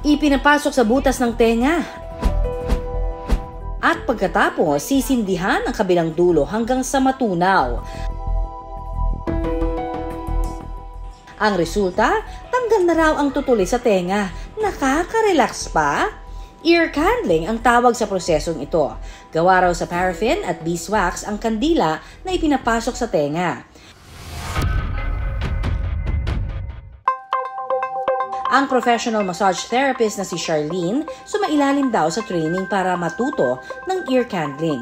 Ipinapasok sa butas ng tenga. At pagkatapos, sisindihan ang kabilang dulo hanggang sa matunaw. Ang resulta, tanggal na raw ang tutuli sa tenga. Nakaka-relax pa? Ear candling ang tawag sa prosesong ito. Gawa raw sa paraffin at beeswax ang kandila na ipinapasok sa tenga. Ang professional massage therapist na si Charlene, sumailalim daw sa training para matuto ng ear candling.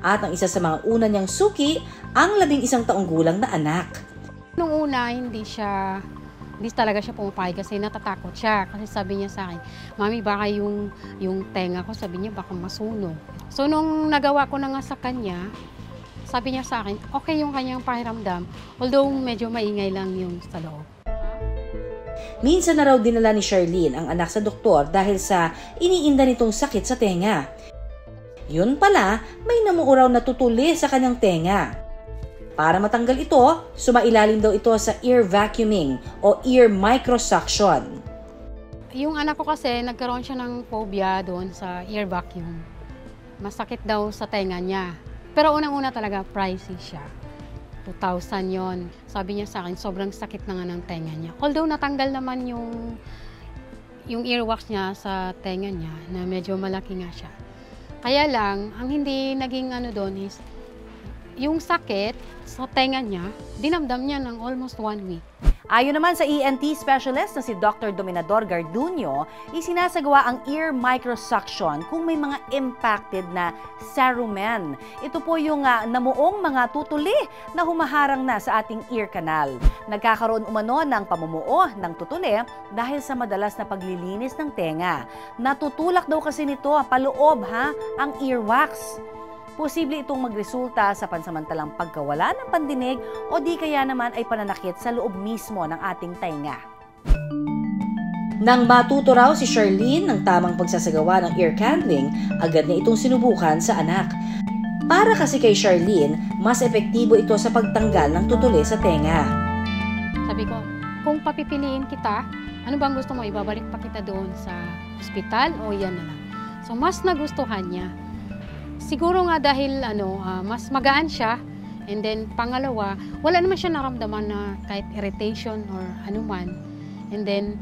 At ang isa sa mga una niyang suki, ang 11 taong gulang na anak. Nung una, hindi talaga siya pumapayag kasi natatakot siya. Kasi sabi niya sa akin, Mami, baka yung tenga ko, sabi niya, baka masunog. So, nung nagawa ko na nga sa kanya, sabi niya sa akin, okay yung kanyang pakiramdam, although medyo maingay lang yung sa loob. Minsan na raw dinala ni Charlene ang anak sa doktor dahil sa iniinda nitong sakit sa tenga. Yun pala, may namuo raw na tutuli sa kanyang tenga. Para matanggal ito, sumailalim daw ito sa ear vacuuming o ear microsuction. Yung anak ko kasi, nagkaroon siya ng phobia doon sa ear vacuum. Masakit daw sa tenga niya. Pero unang-una talaga, pricey siya. 2,000 yon. Sabi niya sa akin, sobrang sakit na nga ng tenga niya. Although natanggal naman yung earwax niya sa tenga niya, na medyo malaki nga siya. Kaya lang, ang hindi naging doon is, yung sakit sa tenga niya, dinamdam niya ng almost 1 week. Ayon naman sa ENT specialist na si Dr. Dominador Garduño, isinasagawa ang ear microsuction kung may mga impacted na cerumen. Ito po yung namuong mga tutuli na humaharang na sa ating ear canal. Nagkakaroon umano ng pamumuo ng tutuli dahil sa madalas na paglilinis ng tenga. Natutulak daw kasi nito paloob ang earwax. Posible itong magresulta sa pansamantalang pagkawala ng pandinig o di kaya naman ay pananakit sa loob mismo ng ating tainga. Nang matuto raw si Charlene ng tamang pagsasagawa ng ear candling, agad niya itong sinubukan sa anak. Para kasi kay Charlene, mas epektibo ito sa pagtanggal ng tutuli sa tenga. Sabi ko, kung papipiliin kita, ano bang gusto mo? Ibabalik pa kita doon sa ospital o yan na lang? So mas nagustuhan niya. Siguro nga dahil mas magaan siya, and then pangalawa, wala naman siya naramdaman na kahit irritation or anuman. And then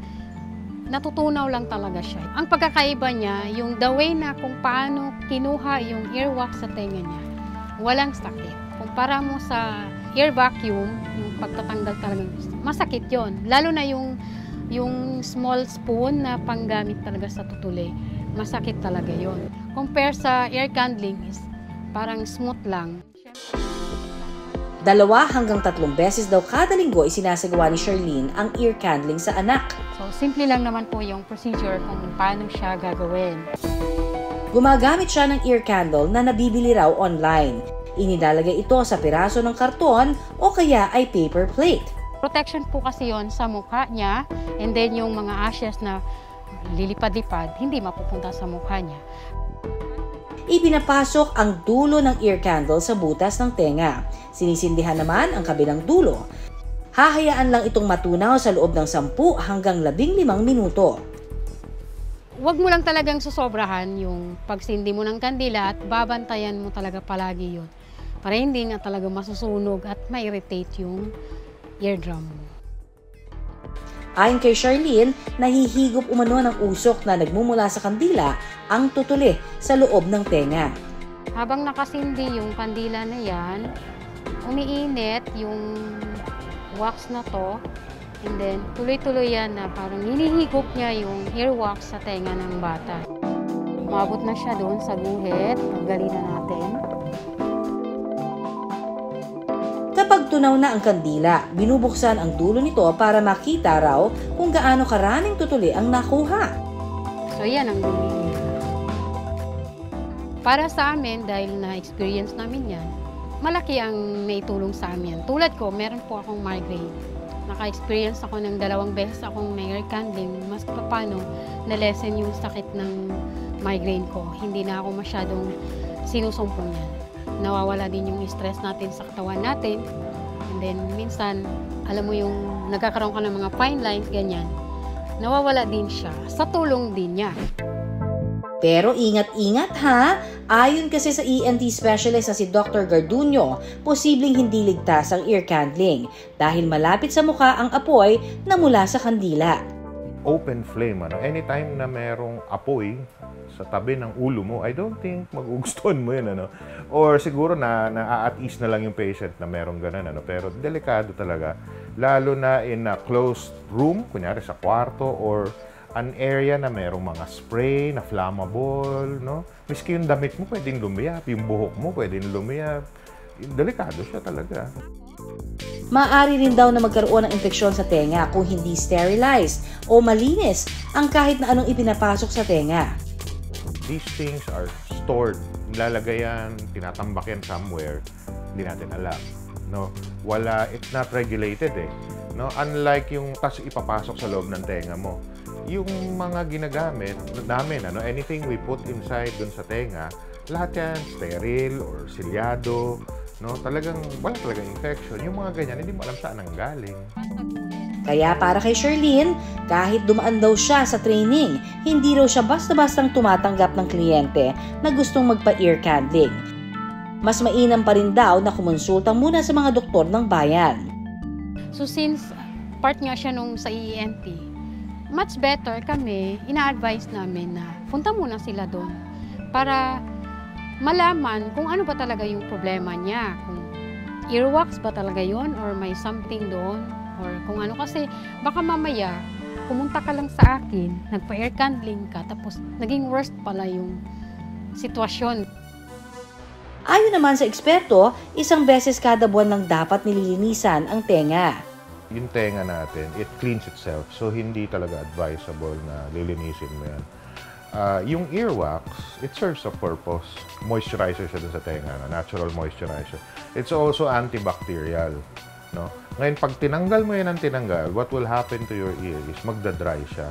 natutunaw lang talaga siya. Ang pagkakaiba niya, yung the way na kung paano kinuha yung earwax sa tenga niya, walang sakit. Kumpara mo sa ear vacuum, yung pagtatanggal talagang masakit yon. Lalo na yung small spoon na panggamit talaga sa tutuli, masakit talaga yon. Compare sa ear candling is parang smooth lang. 2 hanggang 3 beses daw kada linggo isinasagawa ni Charlene ang ear candling sa anak. So, simple lang naman po yung procedure kung paano siya gagawin. Gumagamit siya ng ear candle na nabibili raw online. Inilalagay ito sa piraso ng karton o kaya ay paper plate. Protection po kasi yon sa mukha niya, and then yung mga ashes na lilipad-lipad, hindi mapupunta sa mukha niya. Ipinapasok ang dulo ng ear candle sa butas ng tenga. Sinisindihan naman ang kabilang dulo. Hahayaan lang itong matunaw sa loob ng 10 hanggang 15 minuto. Huwag mo lang talagang susobrahan yung pagsindi mo ng kandila at babantayan mo talaga palagi yun. Para hindi nga talaga masusunog at ma-irritate yung eardrum mo. Ayon kay Charlene, nahihigop umano ng usok na nagmumula sa kandila ang tutuli sa loob ng tenga. Habang nakasindi yung kandila na yan, umiinit yung wax na to, and then tuloy-tuloy yan na parang hinihigop niya yung earwax sa tenga ng bata. Umabot na siya doon sa guhit, tanggalin na natin. Kapag tunaw na ang kandila, binubuksan ang dulo nito para makita raw kung gaano karaming tutuli ang nakuha. So yan ang gawin. Para sa amin, dahil na-experience namin yan, malaki ang naitulong sa amin. Tulad ko, meron po akong migraine. Naka-experience ako ng 2 beses akong may ear candling. Mas paano na-lessen yung sakit ng migraine ko. Hindi na ako masyadong sinusumpong yan. Nawawala din yung stress natin sa katawan natin. And then, minsan, alam mo yung nagkakaroon ka ng mga fine lines, ganyan. nawawala din siya sa tulong din niya. Pero ingat-ingat ha! Ayon kasi sa ENT specialist na si Dr. Garduño, posibleng hindi ligtas ang ear candling dahil malapit sa mukha ang apoy na mula sa kandila. Open flame, anytime na merong apoy sa tabi ng ulo mo, I don't think magugustuhan mo yun, Or siguro na at ease na lang yung patient na merong ganun, Pero delikado talaga, lalo na in a closed room, kunyari sa kwarto or an area na merong mga spray na flammable, Miski yung damit mo pwedeng lumiyap, yung buhok mo pwedeng lumiyap. Delikado siya talaga. Maaari rin daw na magkaroon ng infeksyon sa tenga kung hindi sterilized o malinis ang kahit na anong ipinapasok sa tenga. These things are stored, nilalagay yan, tinatambak yan somewhere, hindi natin alam. It's not regulated Unlike yung ipapasok sa loob ng tenga mo. Yung mga ginagamit namin, anything we put inside dun sa tenga, lahat yan sterile or silyado, talagang wala talagang infection. Yung mga ganyan, hindi mo alam saan ang galing. Kaya para kay Sherlyn, kahit dumaan daw siya sa training, hindi raw siya basta-bastang tumatanggap ng kliyente na gustong magpa-ear candling. Mas mainam pa rin daw na kumonsulta muna sa mga doktor ng bayan. So since part nga siya nung sa ENT, much better kami, ina-advise namin na punta muna sila doon para malaman kung ano ba talaga yung problema niya. Kung earwax ba talaga yon or may something doon or kung ano, kasi baka mamaya pumunta ka lang sa akin, nagpa-ear candling ka, tapos naging worst pala yung sitwasyon. Ayon naman sa eksperto, 1 beses kada buwan lang dapat nililinisan ang tenga. Yung tenga natin, it cleans itself. So, hindi talaga advisable na lilinisin mo yan. Yung earwax, it serves a purpose. Moisturizer siya dun sa tenga, natural moisturizer. It's also antibacterial. Ngayon, pag tinanggal mo yan ang tinanggal, what will happen to your ear is magdadry siya.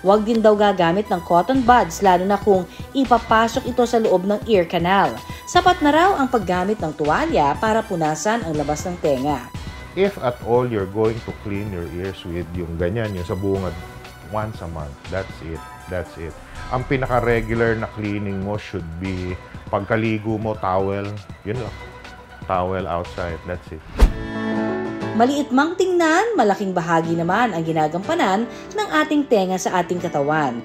Huwag din daw gagamit ng cotton buds lalo na kung ipapasok ito sa loob ng ear canal. Sapat na raw ang paggamit ng tuwalya para punasan ang labas ng tenga. If at all you're going to clean your ears with yung ganyan, yung sa bungad, once a month, that's it. That's it. Ang pinaka-regular na cleaning mo should be pagkaligo mo, towel, yun lang. Towel outside, that's it. Maliit mang tingnan, malaking bahagi naman ang ginagampanan ng ating tenga sa ating katawan.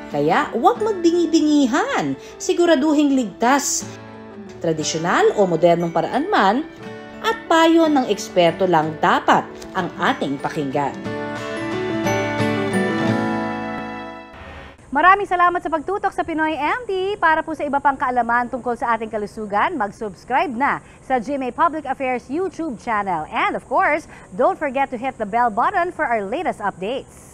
Kaya huwag magdingi-dingihan, siguraduhing ligtas. Tradisyonal o modernong paraan man, at payo ng eksperto lang dapat ang ating pakinggan. Maraming salamat sa pagtutok sa Pinoy MD. Para po sa iba pang kaalaman tungkol sa ating kalusugan, mag-subscribe na sa GMA Public Affairs YouTube channel. And of course, don't forget to hit the bell button for our latest updates.